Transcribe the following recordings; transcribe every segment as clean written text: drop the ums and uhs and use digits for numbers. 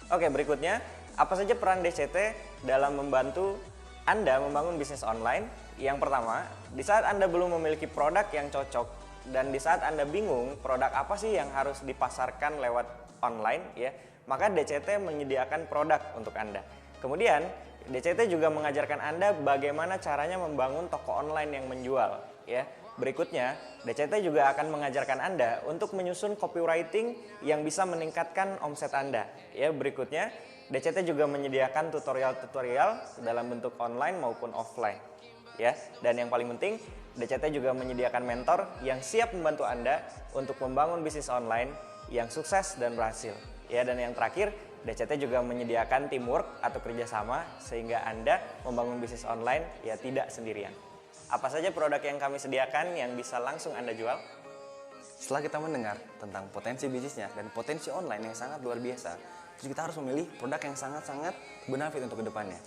Oke, berikutnya, apa saja peran DCT dalam membantu Anda membangun bisnis online? Yang pertama, di saat Anda belum memiliki produk yang cocok dan di saat Anda bingung produk apa sih yang harus dipasarkan lewat online ya, maka DCT menyediakan produk untuk Anda. Kemudian, DCT juga mengajarkan Anda bagaimana caranya membangun toko online yang menjual ya. Berikutnya, DCT juga akan mengajarkan Anda untuk menyusun copywriting yang bisa meningkatkan omset Anda. Ya, berikutnya, DCT juga menyediakan tutorial-tutorial dalam bentuk online maupun offline. Ya, dan yang paling penting, DCT juga menyediakan mentor yang siap membantu Anda untuk membangun bisnis online yang sukses dan berhasil. Ya, dan yang terakhir, DCT juga menyediakan teamwork atau kerjasama sehingga Anda membangun bisnis online ya tidak sendirian. Apa saja produk yang kami sediakan yang bisa langsung Anda jual? Setelah kita mendengar tentang potensi bisnisnya dan potensi online yang sangat luar biasa, terus kita harus memilih produk yang sangat-sangat benefit untuk kedepannya.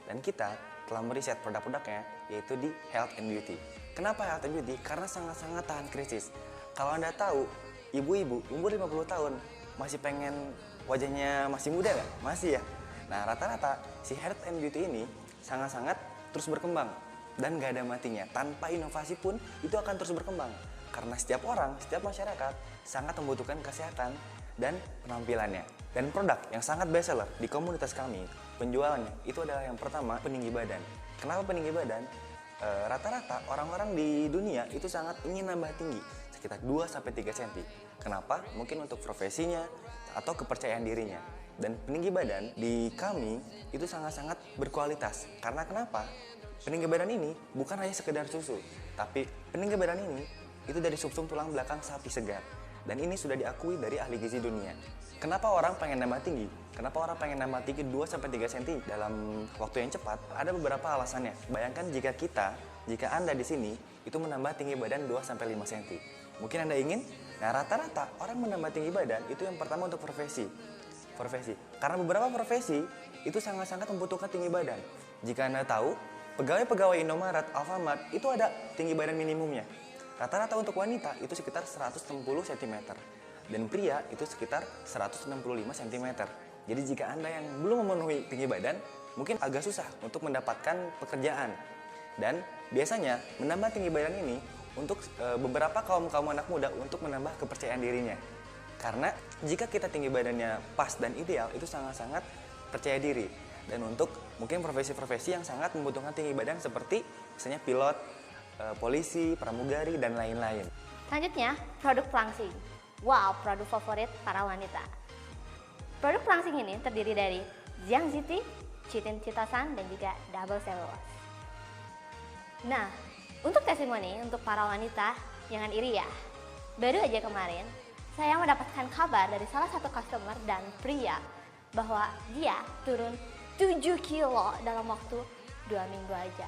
Dan kita telah meriset produk-produknya yaitu di Health and Beauty. Kenapa Health and Beauty? Karena sangat-sangat tahan krisis. Kalau Anda tahu, ibu-ibu umur 50 tahun masih pengen wajahnya masih muda nggak? Masih ya? Nah, rata-rata si Health and Beauty ini sangat-sangat terus berkembang. Dan gak ada matinya, tanpa inovasi pun itu akan terus berkembang. Karena setiap orang, setiap masyarakat sangat membutuhkan kesehatan dan penampilannya. Dan produk yang sangat best seller di komunitas kami, penjualannya itu adalah yang pertama, peninggi badan. Kenapa peninggi badan? Rata-rata orang-orang di dunia itu sangat ingin nambah tinggi, sekitar 2-3 cm. Kenapa? Mungkin untuk profesinya atau kepercayaan dirinya. Dan peninggi badan di kami itu sangat-sangat berkualitas. Karena kenapa? Peninggi badan ini bukan hanya sekedar susu, tapi peninggi badan ini itu dari sumsum tulang belakang sapi segar. Dan ini sudah diakui dari ahli gizi dunia. Kenapa orang pengen nambah tinggi? Kenapa orang pengen nambah tinggi 2-3 cm dalam waktu yang cepat? Ada beberapa alasannya. Bayangkan jika Anda di sini itu menambah tinggi badan 2-5 cm. Mungkin Anda ingin? Nah, rata-rata orang menambah tinggi badan itu yang pertama untuk profesi. Karena beberapa profesi itu sangat-sangat membutuhkan tinggi badan. Jika Anda tahu, pegawai-pegawai Indomaret, Alfamart itu ada tinggi badan minimumnya. Rata-rata untuk wanita itu sekitar 160 cm dan pria itu sekitar 165 cm. Jadi jika Anda yang belum memenuhi tinggi badan, mungkin agak susah untuk mendapatkan pekerjaan. Dan biasanya menambah tinggi badan ini untuk beberapa kaum anak muda untuk menambah kepercayaan dirinya. Karena jika kita tinggi badannya pas dan ideal, itu sangat-sangat percaya diri. Dan untuk mungkin profesi-profesi yang sangat membutuhkan tinggi badan seperti misalnya pilot, polisi, pramugari, dan lain-lain. Selanjutnya, produk pelangsing. Wow, produk favorit para wanita. Produk pelangsing ini terdiri dari Jiang Ziti, Chitin Chitosan, dan juga Double Cellulose. Nah, untuk testimoni untuk para wanita, jangan iri ya. Baru aja kemarin, saya mendapatkan kabar dari salah satu customer dan pria bahwa dia turun 7 kilo dalam waktu 2 minggu aja.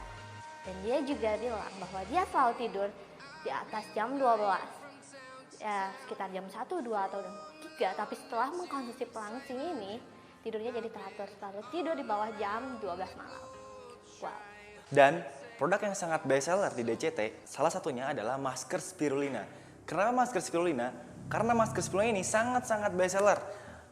Dan dia juga bilang bahwa dia selalu tidur di atas jam 12. Ya, sekitar jam 1, 2, atau 3. Tapi setelah mengkonsumsi pelangsing ini, tidurnya jadi teratur. Selalu tidur di bawah jam 12 malam. Wow. Dan produk yang sangat best seller di DCT, salah satunya adalah masker spirulina. Kenapa masker spirulina? Karena masker spirulina ini sangat-sangat best seller.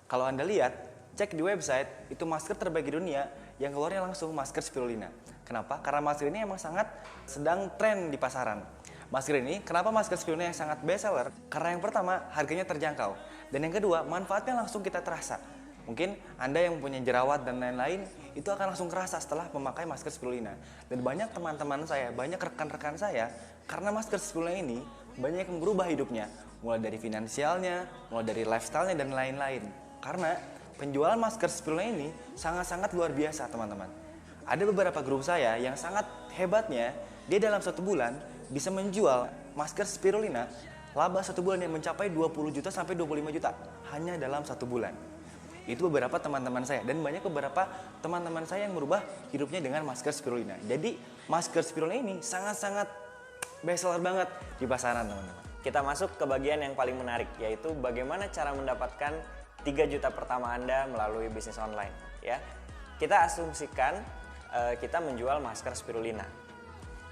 Kalau Anda lihat, cek di website, itu masker terbaik di dunia yang keluarnya langsung masker spirulina. Kenapa? Karena masker ini emang sangat sedang tren di pasaran. Masker ini, kenapa masker spirulina yang sangat best seller? Karena yang pertama, harganya terjangkau. Dan yang kedua, manfaatnya langsung kita terasa. Mungkin Anda yang mempunyai jerawat dan lain-lain, itu akan langsung kerasa setelah memakai masker spirulina. Dan banyak teman-teman saya, banyak rekan-rekan saya, karena masker spirulina ini, banyak yang berubah hidupnya. Mulai dari finansialnya, mulai dari lifestyle-nya, dan lain-lain. Karena penjualan masker spirulina ini sangat-sangat luar biasa, teman-teman. Ada beberapa grup saya yang sangat hebatnya, dia dalam 1 bulan bisa menjual masker spirulina laba 1 bulan yang mencapai 20 juta sampai 25 juta hanya dalam 1 bulan. Itu beberapa teman-teman saya dan banyak beberapa teman-teman saya yang merubah hidupnya dengan masker spirulina. Jadi masker spirulina ini sangat-sangat best seller banget di pasaran, teman-teman. Kita masuk ke bagian yang paling menarik, yaitu bagaimana cara mendapatkan 3 juta pertama Anda melalui bisnis online. Ya, kita asumsikan kita menjual masker spirulina.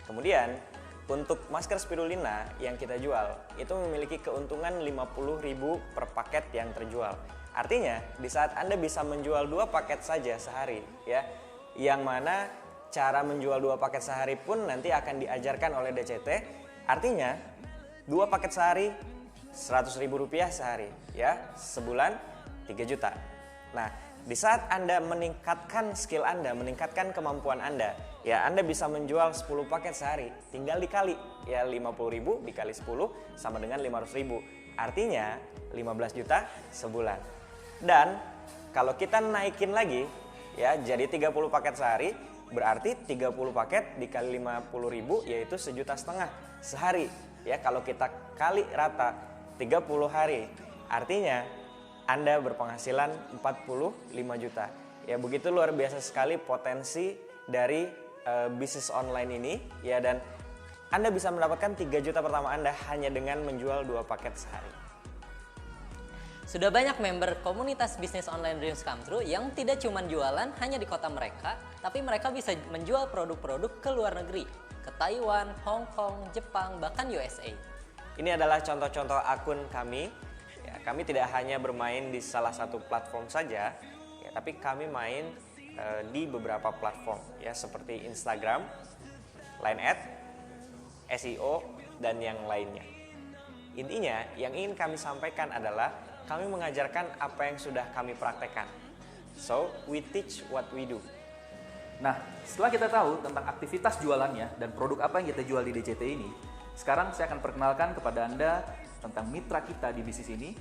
Kemudian untuk masker spirulina yang kita jual itu memiliki keuntungan 50.000 per paket yang terjual. Artinya, di saat Anda bisa menjual 2 paket saja sehari, ya, yang mana cara menjual 2 paket sehari pun nanti akan diajarkan oleh DCT. Artinya, 2 paket sehari, Rp100.000 sehari, ya, sebulan 3 juta. Nah, di saat Anda meningkatkan skill Anda, meningkatkan kemampuan Anda, ya Anda bisa menjual 10 paket sehari, tinggal dikali, ya 50.000 dikali 10 sama dengan 500.000. Artinya 15 juta sebulan. Dan kalau kita naikin lagi, ya jadi 30 paket sehari, berarti 30 paket dikali 50.000 yaitu 1,5 juta sehari. Ya kalau kita kali rata 30 hari, artinya Anda berpenghasilan 45 juta. Ya begitu luar biasa sekali potensi dari bisnis online ini, ya, dan Anda bisa mendapatkan 3 juta pertama Anda hanya dengan menjual 2 paket sehari. Sudah banyak member komunitas bisnis online Dreams Come True yang tidak cuma jualan hanya di kota mereka, tapi mereka bisa menjual produk-produk ke luar negeri, ke Taiwan, Hong Kong, Jepang, bahkan USA. Ini adalah contoh-contoh akun kami. Ya, kami tidak hanya bermain di salah satu platform saja, ya, tapi kami main di beberapa platform, ya, seperti Instagram, Line Ad, SEO, dan yang lainnya. Intinya, yang ingin kami sampaikan adalah kami mengajarkan apa yang sudah kami praktekkan. So, we teach what we do. Nah, setelah kita tahu tentang aktivitas jualannya dan produk apa yang kita jual di DCT ini, sekarang saya akan perkenalkan kepada Anda tentang mitra kita di bisnis ini,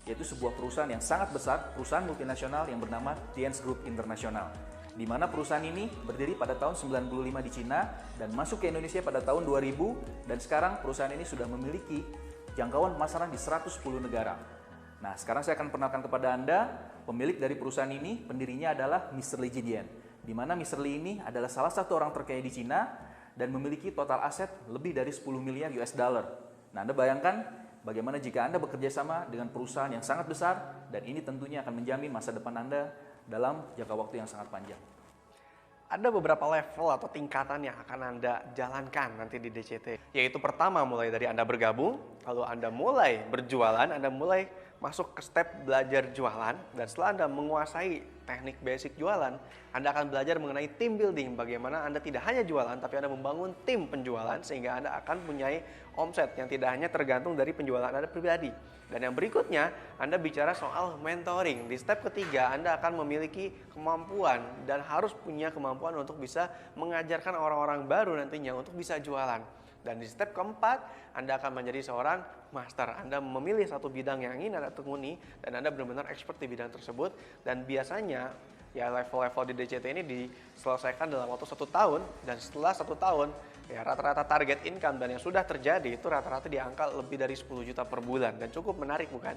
yaitu sebuah perusahaan yang sangat besar, perusahaan multinasional yang bernama Tienz Group International. Di mana perusahaan ini berdiri pada tahun 95 di Cina dan masuk ke Indonesia pada tahun 2000, dan sekarang perusahaan ini sudah memiliki jangkauan pemasaran di 110 negara. Nah, sekarang saya akan perkenalkan kepada Anda pemilik dari perusahaan ini. Pendirinya adalah Mr. Li Jidian, di mana Mr. Li ini adalah salah satu orang terkaya di Cina dan memiliki total aset lebih dari 10 miliar US dollar. Nah, Anda bayangkan bagaimana jika Anda bekerja sama dengan perusahaan yang sangat besar, dan ini tentunya akan menjamin masa depan Anda dalam jangka waktu yang sangat panjang. Ada beberapa level atau tingkatan yang akan Anda jalankan nanti di DCT. Yaitu pertama, mulai dari Anda bergabung, lalu Anda mulai berjualan, Anda mulai masuk ke step belajar jualan, dan setelah Anda menguasai teknik basic jualan, Anda akan belajar mengenai team building, bagaimana Anda tidak hanya jualan, tapi Anda membangun tim penjualan sehingga Anda akan mempunyai omset yang tidak hanya tergantung dari penjualan Anda pribadi. Dan yang berikutnya, Anda bicara soal mentoring. Di step ketiga, Anda akan memiliki kemampuan dan harus punya kemampuan untuk bisa mengajarkan orang-orang baru nantinya untuk bisa jualan. Dan di step keempat, Anda akan menjadi seorang master. Anda memilih satu bidang yang ingin Anda tekuni dan Anda benar-benar expert di bidang tersebut. Dan biasanya ya level-level di DCT ini diselesaikan dalam waktu 1 tahun, dan setelah 1 tahun ya rata-rata target income dan yang sudah terjadi itu rata-rata di angka lebih dari 10 juta per bulan, dan cukup menarik bukan?